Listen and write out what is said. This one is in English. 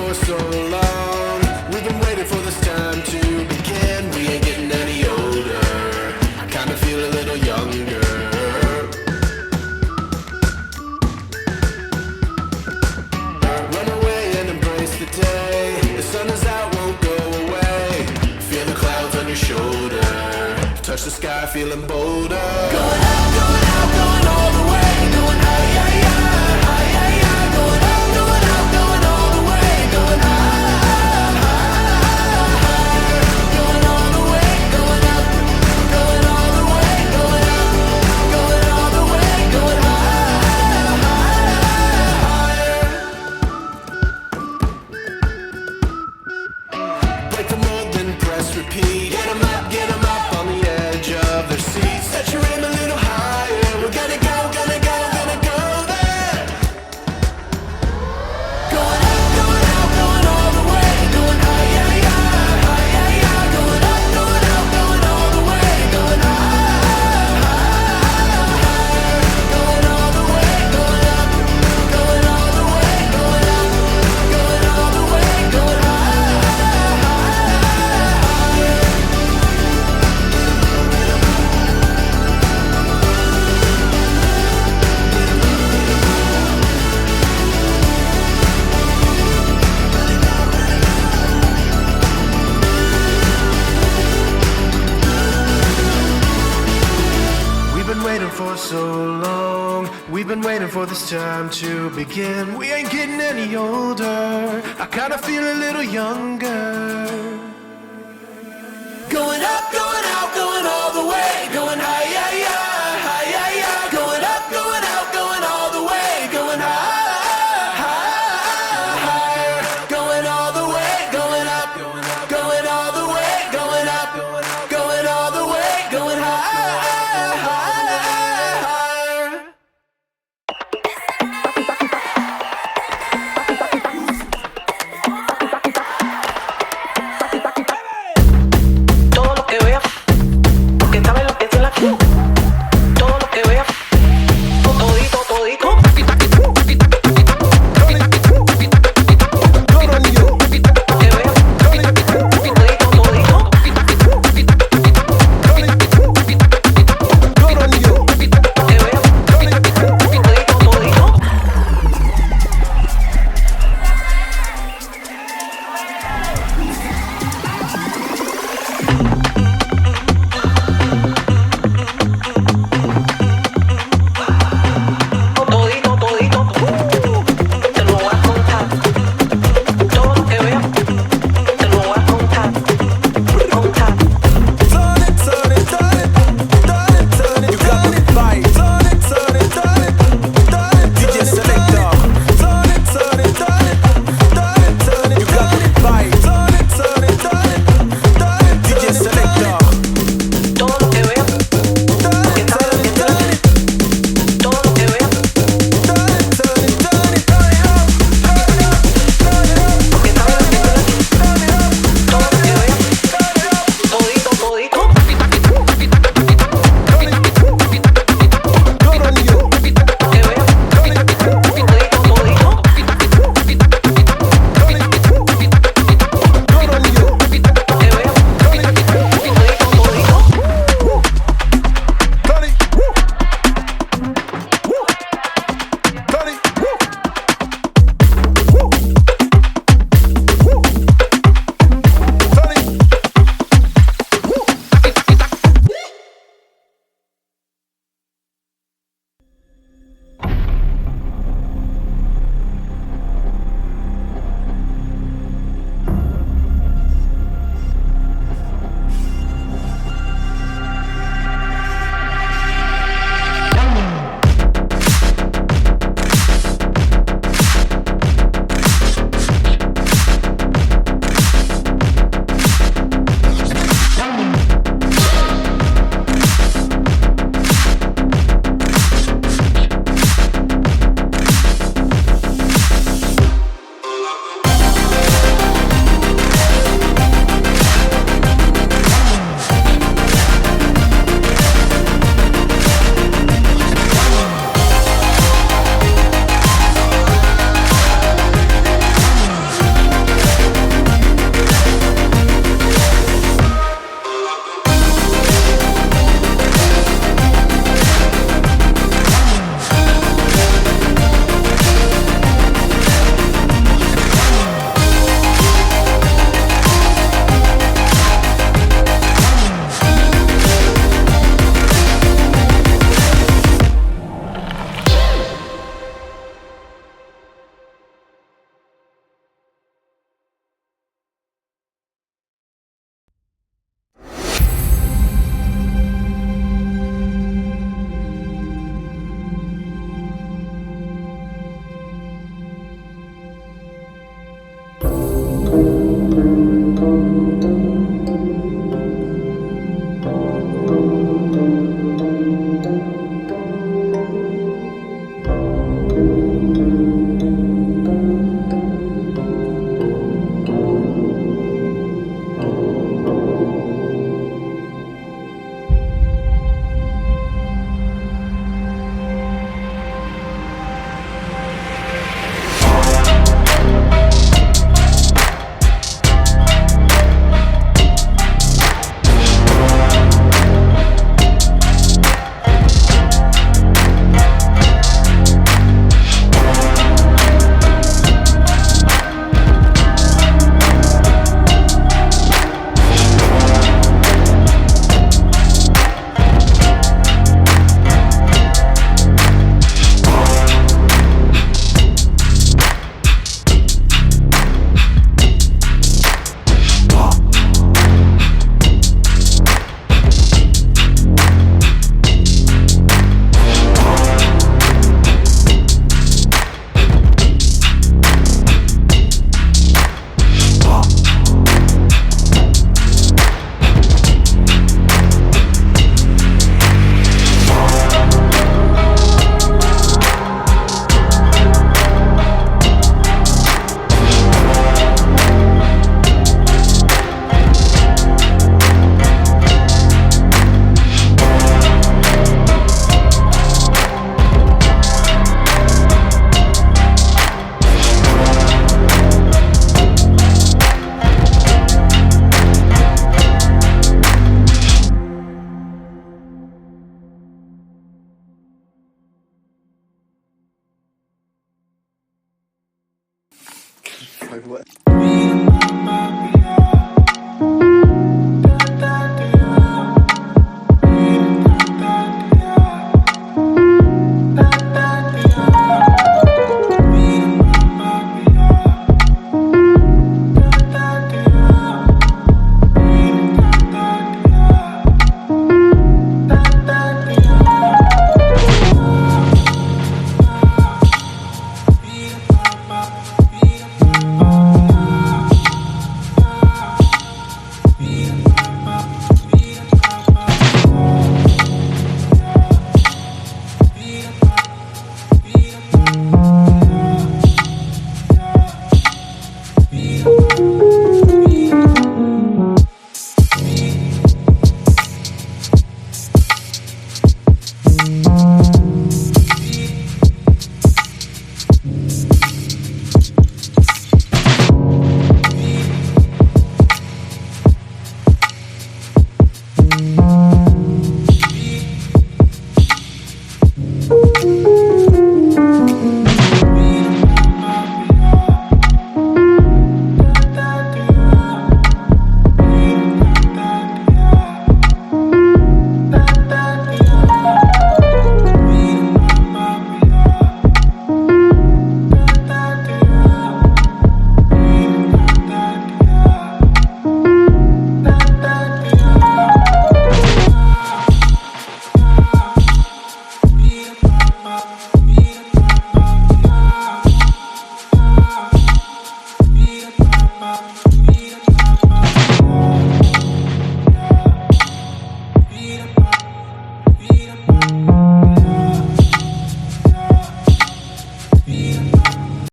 for so long. We've been waiting for this time to begin. We ain't getting any older. I kinda feel a little younger. Run away and embrace the day. The sun is out, won't go away. Feel the clouds on your shoulder. Touch the sky, feeling bolder. Going out, going out, going all the way. Going high, high, high, high, high, high. Going out, going out, going all the way. Going high, high, higher. Going all the way, going up. Going all the way, going up. Going all the way, going high, higher. Break the mold, then press repeat. Get 'em up on the edge of their seats. Set your aim a little higher. We're gonna go, gonna go, gonna go there. Going up, going out, going all the way. Going high, high, high, high, high, high. Going up, going out, going all the way. Going high, high, higher. Going all the way, going up. Going all the way, going up. Going all the way, going high, higher. We've been waiting for so long. We've been waiting for this time to begin. We ain't getting any older. I kinda feel a little younger. Going up, going out, going all the way. Going high, high, high, high, high, high. Going up, going out, going all the way. Going high, high, higher. Going all the way, going up. Going all the way, going up. Going all the way, going high, higher. Todo lo que voy a what?